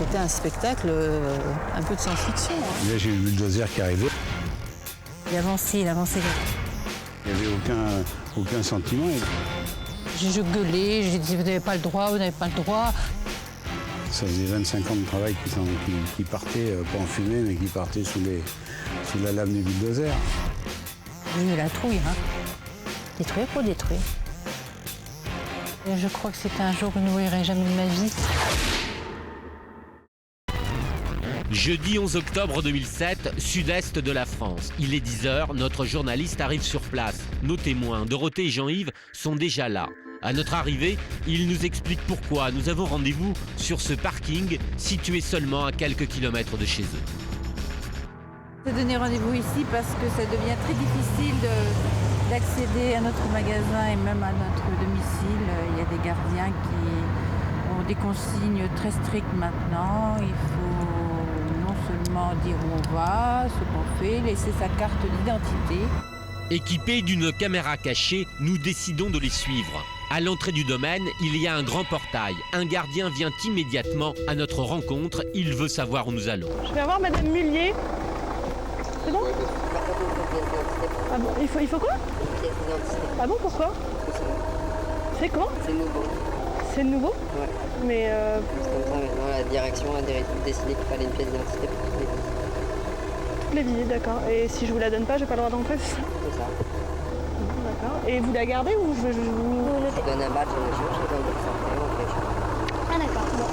c'était un spectacle un peu de science-fiction. Hein. Là, j'ai eu le bulldozer qui arrivait. Il avançait. Il n'y avait aucun sentiment. Je gueulais, je disais vous n'avez pas le droit, vous n'avez pas le droit. Ça faisait 25 ans de travail qui partaient, pas en fumée, mais qui partaient sous la lame du bulldozer. J'ai eu la trouille, hein. Détruire pour détruire. Et je crois que c'était un jour que je n'oublierai jamais de ma vie. Jeudi 11 octobre 2007, sud-est de la France. Il est 10h, notre journaliste arrive sur place. Nos témoins, Dorothée et Jean-Yves, sont déjà là. À notre arrivée, ils nous expliquent pourquoi nous avons rendez-vous sur ce parking situé seulement à quelques kilomètres de chez eux. J'ai donné rendez-vous ici parce que ça devient très difficile d'accéder à notre magasin et même à notre domicile. Il y a des gardiens qui ont des consignes très strictes maintenant. Il faut non seulement dire où on va, ce qu'on fait, laisser sa carte d'identité. Équipés d'une caméra cachée, nous décidons de les suivre. À l'entrée du domaine, il y a un grand portail. Un gardien vient immédiatement à notre rencontre. Il veut savoir où nous allons. Je vais avoir Madame Mullier. C'est bon? Ah bon, il faut quoi? Ah bon, pourquoi? C'est quand? C'est nouveau. C'est nouveau? Ouais. Mais C'est comme ça maintenant, la direction a décidé qu'il fallait une pièce d'identité pour toutes les visites. toutes les visites, d'accord. Et si je vous la donne pas, j'ai pas le droit d'entrer, c'est ça? C'est ça. D'accord. Et vous la gardez ou je vous... Je donne un badge à monsieur, je donne le santé, on fait. Ah d'accord, bon.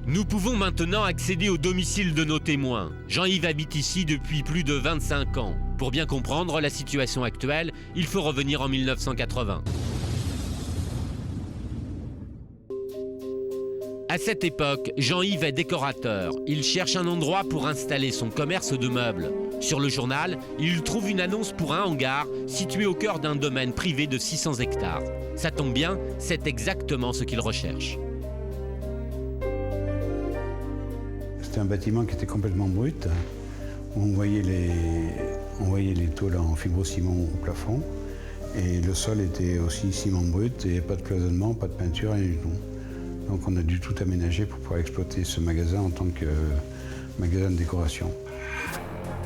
Nous pouvons maintenant accéder au domicile de nos témoins. Jean-Yves habite ici depuis plus de 25 ans. Pour bien comprendre la situation actuelle, il faut revenir en 1980. À cette époque, Jean-Yves est décorateur. Il cherche un endroit pour installer son commerce de meubles. Sur le journal, il trouve une annonce pour un hangar situé au cœur d'un domaine privé de 600 hectares. Ça tombe bien, c'est exactement ce qu'il recherche. C'était un bâtiment qui était complètement brut. On voyait les tôles en fibrociment au plafond. Et le sol était aussi ciment brut et pas de cloisonnement, pas de peinture, rien du tout. Donc on a dû tout aménager pour pouvoir exploiter ce magasin en tant que magasin de décoration.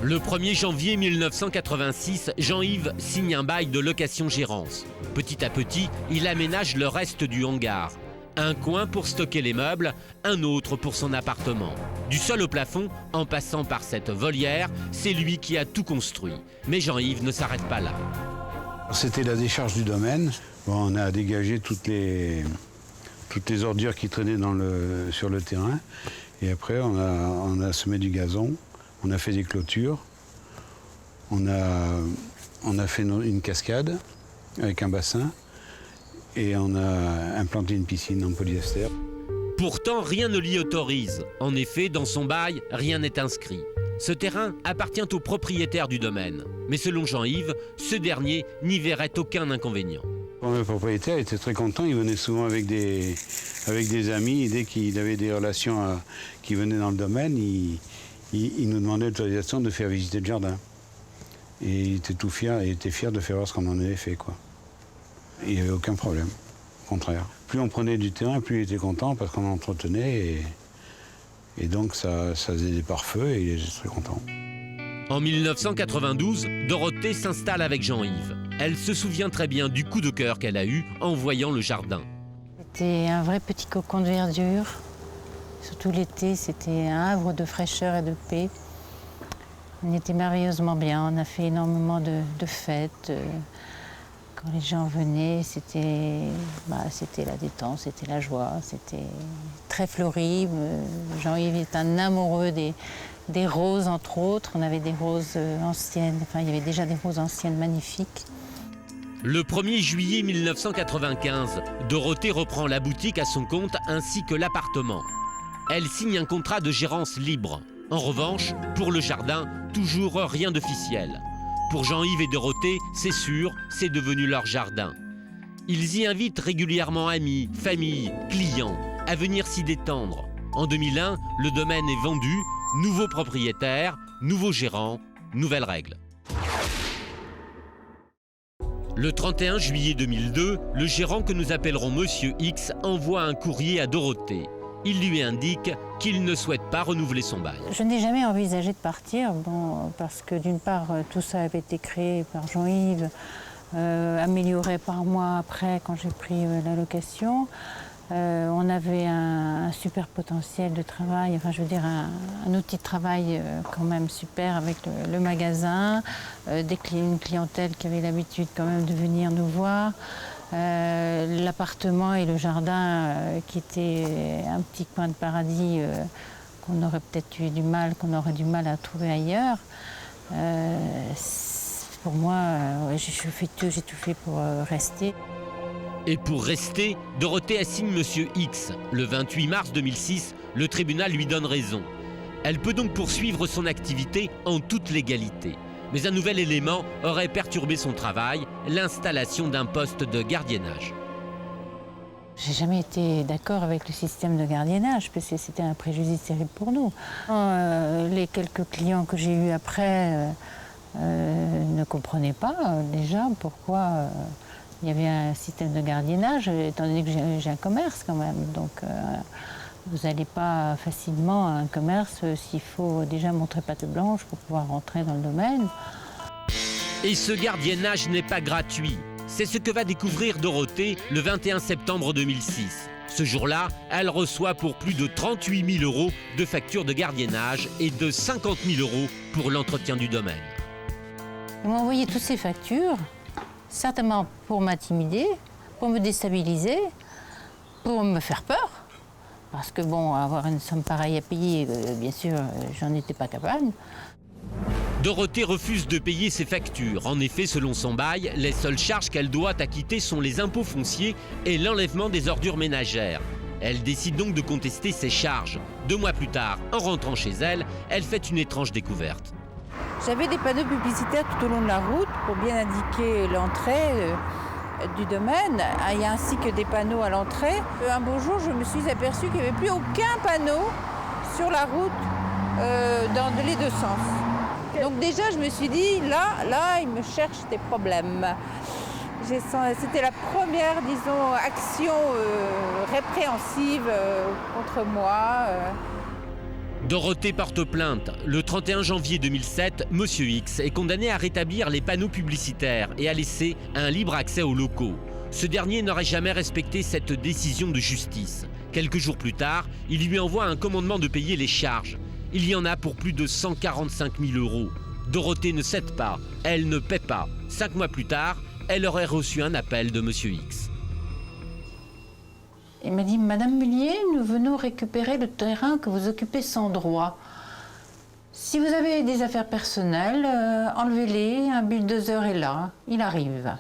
Le 1er janvier 1986, Jean-Yves signe un bail de location-gérance. Petit à petit, il aménage le reste du hangar. Un coin pour stocker les meubles, un autre pour son appartement. Du sol au plafond, en passant par cette volière, c'est lui qui a tout construit. Mais Jean-Yves ne s'arrête pas là. C'était la décharge du domaine. Bon, on a dégagé toutes les ordures qui traînaient sur le terrain. Et après, on a semé du gazon, on a fait des clôtures, on a fait une cascade avec un bassin et on a implanté une piscine en polyester. Pourtant, rien ne l'y autorise. En effet, dans son bail, rien n'est inscrit. Ce terrain appartient au propriétaire du domaine. Mais selon Jean-Yves, ce dernier n'y verrait aucun inconvénient. Le propriétaire était très content, il venait souvent avec des amis, et dès qu'il avait des relations qui venaient dans le domaine, il nous demandait l'autorisation de faire visiter le jardin. Et il était tout fier, il était fier de faire voir ce qu'on en avait fait, quoi. Il n'y avait aucun problème, au contraire. Plus on prenait du terrain, plus il était content parce qu'on entretenait et donc ça faisait des pare-feux et il était très content. En 1992, Dorothée s'installe avec Jean-Yves. Elle se souvient très bien du coup de cœur qu'elle a eu en voyant le jardin. C'était un vrai petit cocon de verdure. Surtout l'été, c'était un havre de fraîcheur et de paix. On était merveilleusement bien, on a fait énormément de fêtes. Quand les gens venaient, c'était la détente, c'était la joie, c'était très fleuri. Jean-Yves est un amoureux des roses, entre autres. On avait des roses anciennes, enfin il y avait déjà des roses anciennes magnifiques. Le 1er juillet 1995, Dorothée reprend la boutique à son compte ainsi que l'appartement. Elle signe un contrat de gérance libre. En revanche, pour le jardin, toujours rien d'officiel. Pour Jean-Yves et Dorothée, c'est sûr, c'est devenu leur jardin. Ils y invitent régulièrement amis, familles, clients à venir s'y détendre. En 2001, le domaine est vendu, nouveau propriétaire, nouveau gérant, nouvelles règles. Le 31 juillet 2002, le gérant que nous appellerons Monsieur X envoie un courrier à Dorothée. il lui indique qu'il ne souhaite pas renouveler son bail. Je n'ai jamais envisagé de partir, parce que d'une part, tout ça avait été créé par Jean-Yves, amélioré par moi après quand j'ai pris la location. On avait un super potentiel de travail, enfin je veux dire un outil de travail quand même super avec le magasin, une clientèle qui avait l'habitude quand même de venir nous voir, l'appartement et le jardin qui était un petit coin de paradis qu'on aurait peut-être eu du mal, qu'on aurait du mal à trouver ailleurs. Pour moi, j'ai tout fait pour rester. Et pour rester, Dorothée assigne Monsieur X. Le 28 mars 2006, le tribunal lui donne raison. Elle peut donc poursuivre son activité en toute légalité. Mais un nouvel élément aurait perturbé son travail, l'installation d'un poste de gardiennage. J'ai jamais été d'accord avec le système de gardiennage, parce que c'était un préjudice terrible pour nous. Les quelques clients que j'ai eus après ne comprenaient pas déjà pourquoi il y avait un système de gardiennage, étant donné que j'ai un commerce quand même. Donc vous n'allez pas facilement à un commerce s'il faut déjà montrer patte blanche pour pouvoir rentrer dans le domaine. Et ce gardiennage n'est pas gratuit. C'est ce que va découvrir Dorothée le 21 septembre 2006. Ce jour-là, elle reçoit pour plus de 38 000 € de factures de gardiennage et de 50 000 € pour l'entretien du domaine. Ils m'ont envoyé toutes ces factures, certainement pour m'intimider, pour me déstabiliser, pour me faire peur. Parce que bon, avoir une somme pareille à payer, bien sûr, j'en étais pas capable. Dorothée refuse de payer ses factures. En effet, selon son bail, les seules charges qu'elle doit acquitter sont les impôts fonciers et l'enlèvement des ordures ménagères. Elle décide donc de contester ces charges. 2 mois plus tard, en rentrant chez elle, elle fait une étrange découverte. J'avais des panneaux publicitaires tout au long de la route pour bien indiquer l'entrée du domaine, ainsi que des panneaux à l'entrée. Un beau jour, je me suis aperçue qu'il n'y avait plus aucun panneau sur la route dans les deux sens. Donc déjà, je me suis dit, là, ils me cherchent des problèmes. C'était la première, disons, action répréhensive contre moi. Dorothée porte plainte. Le 31 janvier 2007, Monsieur X est condamné à rétablir les panneaux publicitaires et à laisser un libre accès aux locaux. Ce dernier n'aurait jamais respecté cette décision de justice. Quelques jours plus tard, il lui envoie un commandement de payer les charges. Il y en a pour plus de 145 000 €. Dorothée ne cède pas, elle ne paie pas. 5 mois plus tard, elle aurait reçu un appel de Monsieur X. Il m'a dit, Madame Mullier, nous venons récupérer le terrain que vous occupez sans droit. Si vous avez des affaires personnelles, enlevez-les, un bulldozer est là, il arrive.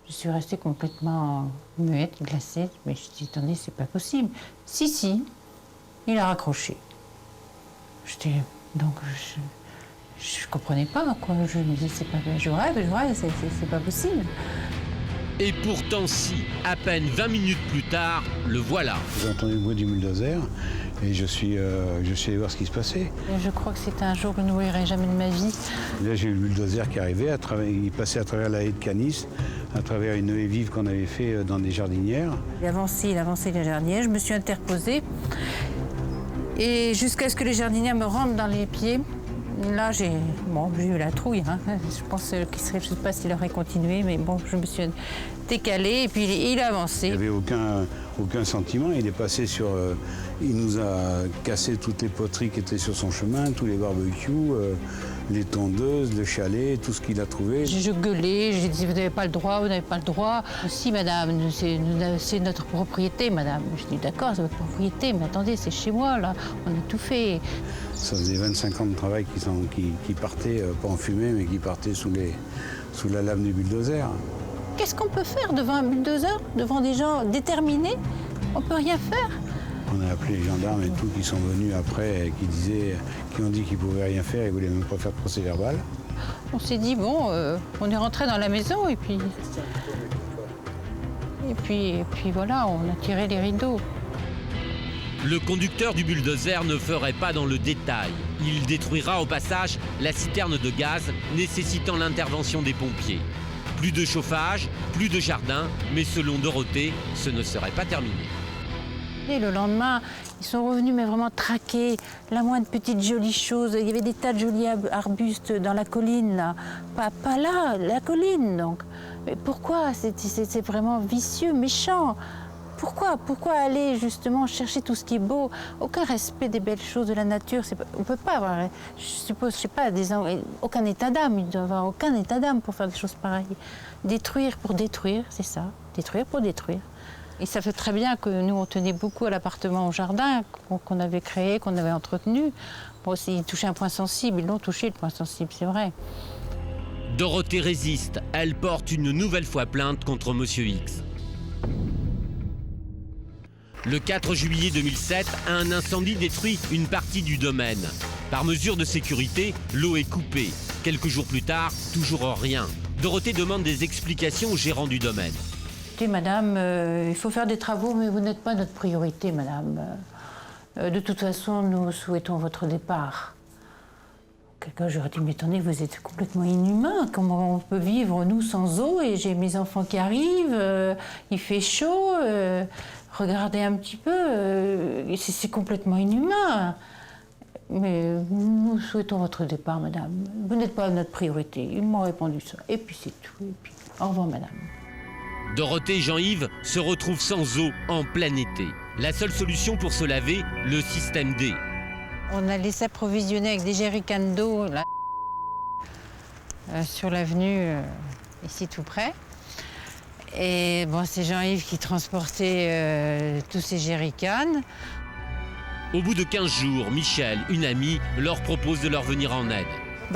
Je suis restée complètement muette, glacée, mais je me suis dit, attendez, c'est pas possible. Si, il a raccroché. Donc je comprenais pas, quoi. Je me disais, c'est pas, je rêve, c'est pas possible. Et pourtant si, à peine 20 minutes plus tard, le voilà. J'ai entendu le bruit du bulldozer et je suis allé voir ce qui se passait. Je crois que c'était un jour que je n'oublierai jamais de ma vie. Là, j'ai eu le bulldozer qui arrivait, il passait à travers la haie de Canis, à travers une haie vive qu'on avait fait dans des jardinières. Il avançait les jardinières, je me suis interposée. Et jusqu'à ce que les jardinières me rentrent dans les pieds, là j'ai eu la trouille. Je pense je ne sais pas s'il aurait continué, mais bon, je me suis décalée et puis il a avancé. Il n'y avait aucun sentiment, il est passé sur... il nous a cassé toutes les poteries qui étaient sur son chemin, tous les barbecues, les tondeuses, le chalet, tout ce qu'il a trouvé. Je gueulais, j'ai dit, vous n'avez pas le droit, vous n'avez pas le droit. Si, madame, c'est notre propriété, madame. Je dis, d'accord, c'est votre propriété, mais attendez, c'est chez moi, là, on a tout fait. Ça faisait 25 ans de travail qui partaient, pas en fumée, mais qui partaient sous la lame du bulldozer. Qu'est-ce qu'on peut faire devant un bulldozer, devant des gens déterminés? On ne peut rien faire. On a appelé les gendarmes et tout qui sont venus après, qui ont dit qu'ils ne pouvaient rien faire, ils ne voulaient même pas faire de procès verbal. On s'est dit, bon, on est rentré dans la maison et puis voilà, on a tiré les rideaux. Le conducteur du bulldozer ne ferait pas dans le détail. Il détruira au passage la citerne de gaz nécessitant l'intervention des pompiers. Plus de chauffage, plus de jardin, mais selon Dorothée, ce ne serait pas terminé. Et le lendemain, ils sont revenus, mais vraiment traqués. La moindre petite jolie chose. Il y avait des tas de jolis arbustes dans la colline, là. Pas là, la colline, donc. Mais pourquoi? C'est vraiment vicieux, méchant. Pourquoi aller justement chercher tout ce qui est beau? Aucun respect des belles choses de la nature. On ne peut pas avoir, je suppose, je sais pas, aucun état d'âme. Il ne doit y avoir aucun état d'âme pour faire des choses pareilles. Détruire pour détruire, c'est ça. Détruire pour détruire. Et ça fait très bien que nous, on tenait beaucoup à l'appartement au jardin qu'on avait créé, qu'on avait entretenu. Bon, s'ils touchaient un point sensible, ils l'ont touché, le point sensible, c'est vrai. Dorothée résiste. Elle porte une nouvelle fois plainte contre Monsieur X. Le 4 juillet 2007, un incendie détruit une partie du domaine. Par mesure de sécurité, l'eau est coupée. Quelques jours plus tard, toujours rien. Dorothée demande des explications au gérant du domaine. Écoutez, madame, il faut faire des travaux, mais vous n'êtes pas notre priorité, madame. De toute façon, nous souhaitons votre départ. Quelqu'un, j'aurais dit, mais attendez, vous êtes complètement inhumain. Comment on peut vivre, nous, sans eau? Et j'ai mes enfants qui arrivent, il fait chaud. Regardez un petit peu, c'est complètement inhumain. Mais nous souhaitons votre départ, madame. Vous n'êtes pas notre priorité. Ils m'ont répondu ça. Et puis c'est tout. Et puis, au revoir, madame. Dorothée et Jean-Yves se retrouvent sans eau en plein été. La seule solution pour se laver, le système D. On a laissé approvisionner avec des jerrycans d'eau là, sur l'avenue, ici tout près. Et bon, c'est Jean-Yves qui transportait tous ces jerrycans. Au bout de 15 jours, Michel, une amie, leur propose de leur venir en aide.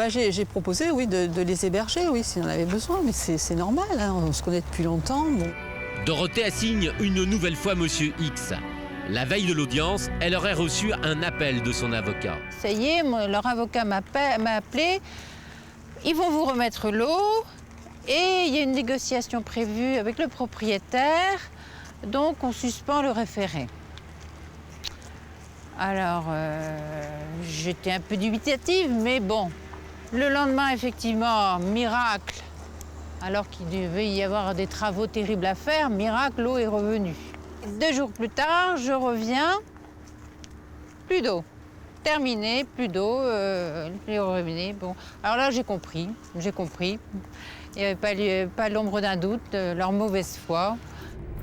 J'ai proposé, oui, de les héberger, oui, s'ils en avaient besoin, mais c'est normal, hein, on se connaît depuis longtemps. Bon. Dorothée assigne une nouvelle fois Monsieur X. La veille de l'audience, elle aurait reçu un appel de son avocat. Ça y est, leur avocat m'a appelé. Ils vont vous remettre l'eau et il y a une négociation prévue avec le propriétaire, donc on suspend le référé. Alors, j'étais un peu dubitative, mais bon. Le lendemain, effectivement, miracle, alors qu'il devait y avoir des travaux terribles à faire, miracle, l'eau est revenue. 2 jours plus tard, je reviens, plus d'eau. Terminé, plus d'eau, bon. Alors là, j'ai compris. Il n'y avait pas l'ombre d'un doute, leur mauvaise foi.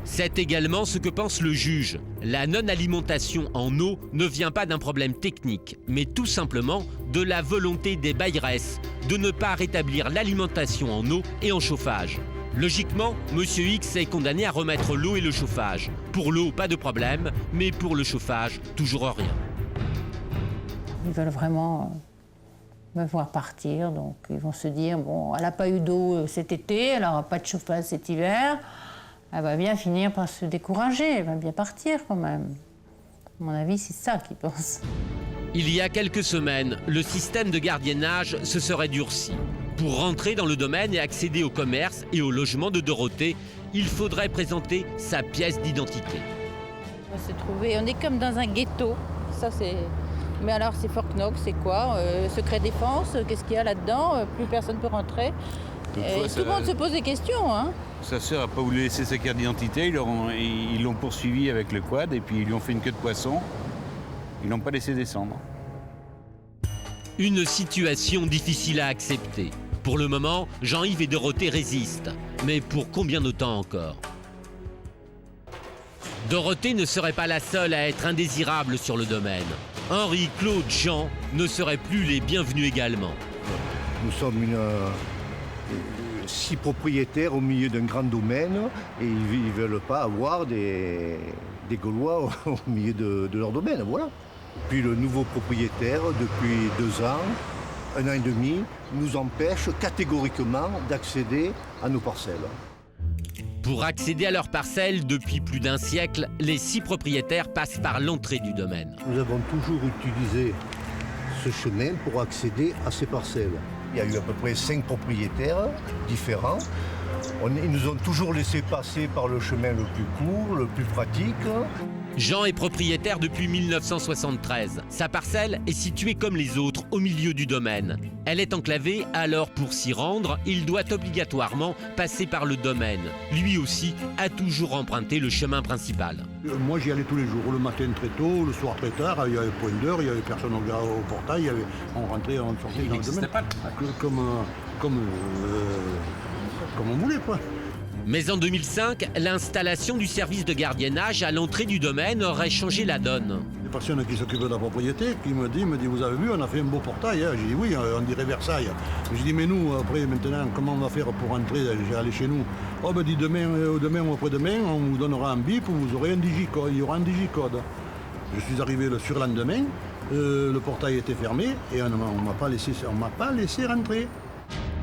C'est également ce que pense le juge. La non-alimentation en eau ne vient pas d'un problème technique, mais tout simplement de la volonté des bailleresses de ne pas rétablir l'alimentation en eau et en chauffage. Logiquement, Monsieur X est condamné à remettre l'eau et le chauffage. Pour l'eau, pas de problème, mais pour le chauffage, toujours rien. Ils veulent vraiment me voir partir, donc ils vont se dire, bon, elle n'a pas eu d'eau cet été, elle n'aura pas de chauffage cet hiver. Elle va bien finir par se décourager, elle va bien partir quand même. À mon avis, c'est ça qu'ils pensent. Il y a quelques semaines, le système de gardiennage se serait durci. Pour rentrer dans le domaine et accéder au commerce et au logement de Dorothée, il faudrait présenter sa pièce d'identité. On est comme dans un ghetto. Ça, c'est... Mais alors, c'est Fort Knox, c'est quoi? Secret défense, qu'est-ce qu'il y a là-dedans? Plus personne ne peut rentrer. Tout le monde se pose des questions, hein. Sa sœur n'a pas voulu laisser sa carte d'identité, ils l'ont poursuivi avec le quad et puis ils lui ont fait une queue de poisson. Ils l'ont pas laissé descendre. Une situation difficile à accepter. Pour le moment, Jean-Yves et Dorothée résistent. Mais pour combien de temps encore? Dorothée ne serait pas la seule à être indésirable sur le domaine. Henri, Claude, Jean ne seraient plus les bienvenus également. Nous sommes 6 propriétaires au milieu d'un grand domaine et ils ne veulent pas avoir des Gaulois au milieu de leur domaine, voilà. Puis le nouveau propriétaire, depuis 2 ans, 1 an et demi, nous empêche catégoriquement d'accéder à nos parcelles. Pour accéder à leurs parcelles, depuis plus d'1 siècle, les 6 propriétaires passent par l'entrée du domaine. Nous avons toujours utilisé ce chemin pour accéder à ces parcelles. Il y a eu à peu près 5 propriétaires différents. Ils nous ont toujours laissé passer par le chemin le plus court, le plus pratique. Jean est propriétaire depuis 1973. Sa parcelle est située comme les autres au milieu du domaine. Elle est enclavée, alors pour s'y rendre, il doit obligatoirement passer par le domaine. Lui aussi a toujours emprunté le chemin principal. Moi j'y allais tous les jours, le matin très tôt, le soir très tard, il y avait point d'heure, il y avait personne au portail, on rentrait, on sortait dans le domaine. Comme on voulait quoi. Mais en 2005, l'installation du service de gardiennage à l'entrée du domaine aurait changé la donne. Les personnes qui s'occupent de la propriété qui me disent vous avez vu, on a fait un beau portail. J'ai dit oui, on dirait Versailles. J'ai dit mais nous, après maintenant, comment on va faire pour entrer, j'ai allé chez nous. Oh ben dit demain ou après-demain, on vous donnera un bip, vous aurez un digicode, il y aura un digicode. Je suis arrivé le surlendemain, le portail était fermé et on m'a pas laissé rentrer.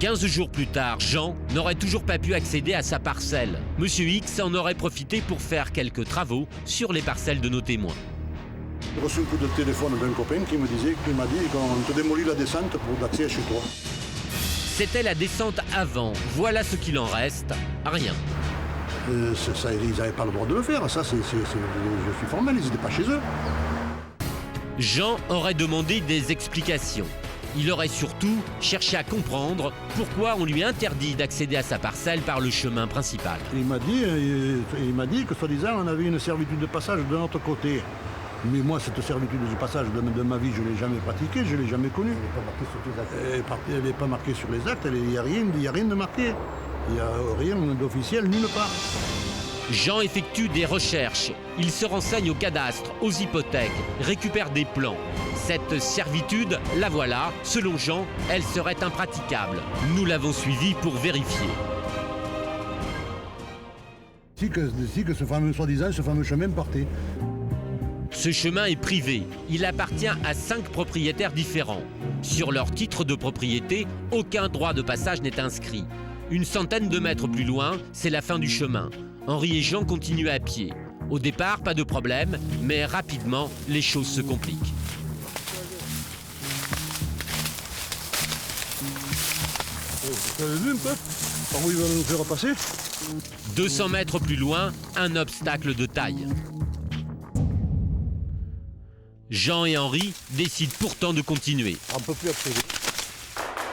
15 jours plus tard, Jean n'aurait toujours pas pu accéder à sa parcelle. Monsieur X en aurait profité pour faire quelques travaux sur les parcelles de nos témoins. J'ai reçu un coup de téléphone d'un copain qui m'a dit qu'on te démolit la descente pour l'accès chez toi. C'était la descente avant. Voilà ce qu'il en reste. Rien. Ça, ils n'avaient pas le droit de le faire. Ça, je suis formel, ils n'étaient pas chez eux. Jean aurait demandé des explications. Il aurait surtout cherché à comprendre pourquoi on lui interdit d'accéder à sa parcelle par le chemin principal. Il m'a dit que soi-disant on avait une servitude de passage de notre côté. Mais moi, cette servitude de passage de ma vie, je ne l'ai jamais pratiquée, je ne l'ai jamais connue. Elle n'est pas marquée sur les actes, il n'y a rien de marqué. Il n'y a rien d'officiel nulle part. Jean effectue des recherches. Il se renseigne au cadastre, aux hypothèques, récupère des plans. Cette servitude, la voilà. Selon Jean, elle serait impraticable. Nous l'avons suivi pour vérifier. Si que ce fameux soi-disant, ce fameux chemin partait. Ce chemin est privé. Il appartient à 5 propriétaires différents. Sur leur titre de propriété, aucun droit de passage n'est inscrit. Une centaine de mètres plus loin, c'est la fin du chemin. Henri et Jean continuent à pied. Au départ, pas de problème, mais rapidement, les choses se compliquent. Vous avez vu un peu par où ils veulent nous faire passer? 200 mètres plus loin, un obstacle de taille. Jean et Henri décident pourtant de continuer. On ne peut plus accéder.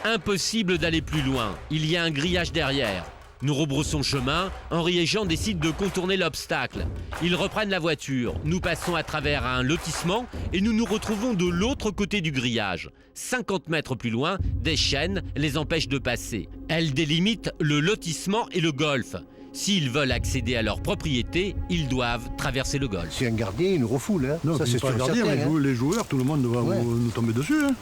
Impossible d'aller plus loin, il y a un grillage derrière. Nous rebroussons chemin, Henri et Jean décident de contourner l'obstacle. Ils reprennent la voiture, nous passons à travers un lotissement et nous nous retrouvons de l'autre côté du grillage. 50 mètres plus loin, des chaînes les empêchent de passer. Elles délimitent le lotissement et le golf. S'ils veulent accéder à leur propriété, ils doivent traverser le golf. C'est un gardien, il nous refoule. Hein. Non, ça c'est pas le gardien, mais les joueurs, tout le monde va nous tomber dessus. Hein.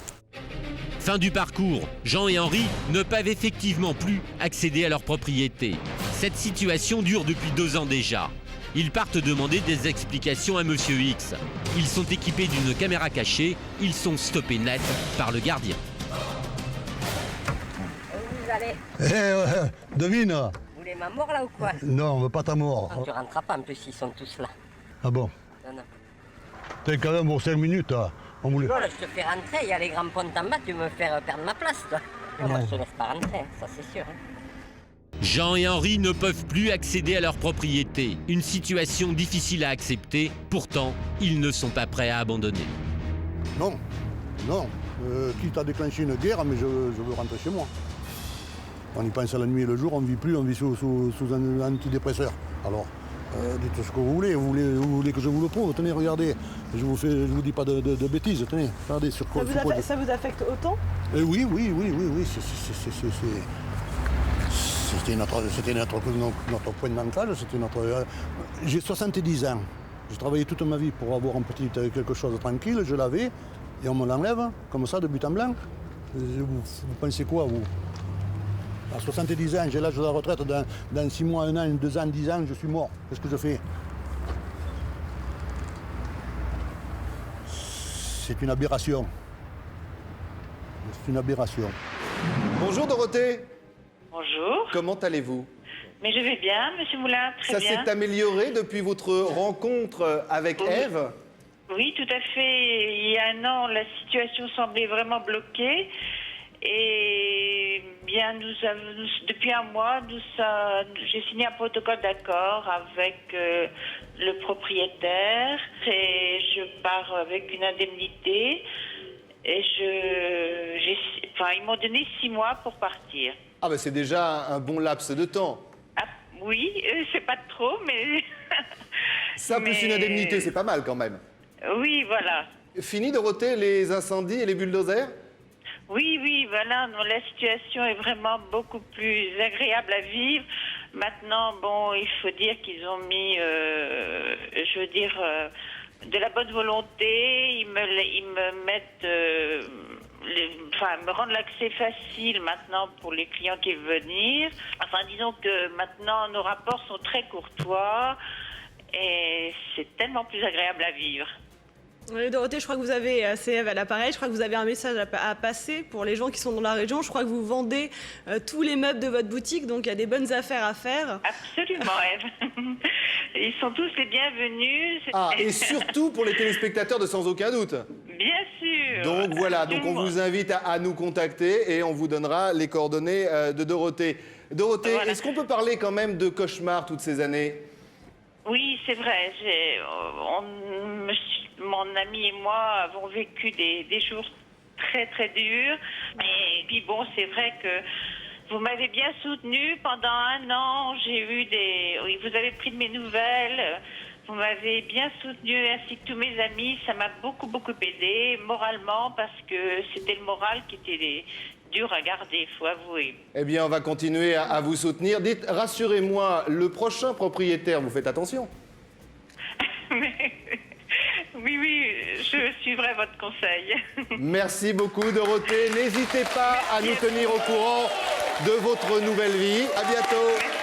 Fin du parcours, Jean et Henri ne peuvent effectivement plus accéder à leur propriété. Cette situation dure depuis 2 ans déjà. Ils partent demander des explications à Monsieur X. Ils sont équipés d'une caméra cachée, ils sont stoppés net par le gardien. Où vous allez? Devine. Vous voulez ma mort là ou quoi? Non, on veut pas ta mort. Non, tu rentreras pas, en plus ils sont tous là. Ah bon? Non. T'es quand même pour 5 minutes. On voulait... Non, là, je te fais rentrer, il y a les grands ponts en bas, tu veux me faire perdre ma place, toi. Non, moi, je te laisse pas rentrer, ça c'est sûr. Hein. Jean et Henri ne peuvent plus accéder à leur propriété. Une situation difficile à accepter, pourtant, ils ne sont pas prêts à abandonner. Non. Quitte à déclencher une guerre, mais je veux rentrer chez moi. On y pense la nuit et le jour, on ne vit plus, on vit sous un antidépresseur. Alors, dites ce que vous voulez que je vous le prouve. Tenez, regardez, je vous dis pas de bêtises, tenez, regardez sur quoi. Ça vous affecte autant? Oui, c'était notre point d'ancrage, c'était notre... J'ai 70 ans, j'ai travaillé toute ma vie pour avoir quelque chose de tranquille, je l'avais, et on me l'enlève, comme ça, de but en blanc. Vous pensez quoi, vous? À 70 ans, j'ai l'âge de la retraite, dans 6 mois, 1 an, 2 ans, 10 ans, je suis mort. Qu'est-ce que je fais? C'est une aberration. C'est une aberration. Bonjour Dorothée. Bonjour. Comment allez-vous? Mais je vais bien, Monsieur Moulin, très bien. Ça s'est amélioré depuis votre rencontre avec Ève? Oui, tout à fait. Il y a 1 an, la situation semblait vraiment bloquée. Et bien, depuis un mois, j'ai signé un protocole d'accord avec le propriétaire et je pars avec une indemnité. Et ils m'ont donné 6 mois pour partir. Ah ben c'est déjà un bon laps de temps. Ah, oui, c'est pas trop, mais... Ça plus une indemnité, c'est pas mal quand même. Oui, voilà. Fini, Dorothée, les incendies et les bulldozers? Oui, voilà. Non, la situation est vraiment beaucoup plus agréable à vivre. Maintenant, bon, il faut dire qu'ils ont mis, de la bonne volonté. Ils me mettent, me rendent l'accès facile maintenant pour les clients qui veulent venir. Enfin, disons que maintenant, nos rapports sont très courtois et c'est tellement plus agréable à vivre. Oui, Dorothée, je crois que vous avez, c'est Eve à l'appareil, je crois que vous avez un message à passer pour les gens qui sont dans la région. Je crois que vous vendez tous les meubles de votre boutique, donc il y a des bonnes affaires à faire. Absolument, Eve. Ils sont tous les bienvenus. Ah, et surtout pour les téléspectateurs de Sans Aucun Doute. Bien sûr. Donc voilà, donc on vous invite à nous contacter et on vous donnera les coordonnées de Dorothée. Dorothée, voilà. Est-ce qu'on peut parler quand même de cauchemars toutes ces années? Oui, c'est vrai. Mon ami et moi avons vécu des jours très très durs. Et puis bon, c'est vrai que vous m'avez bien soutenue pendant 1 an. Oui, vous avez pris de mes nouvelles. Vous m'avez bien soutenue ainsi que tous mes amis. Ça m'a beaucoup aidé moralement parce que c'était le moral qui était dur à garder, il faut avouer. Eh bien, on va continuer à vous soutenir. Dites, rassurez-moi, le prochain propriétaire, vous faites attention? Oui, je suivrai votre conseil. Merci beaucoup, Dorothée. N'hésitez pas à nous tenir au courant de votre nouvelle vie. À bientôt.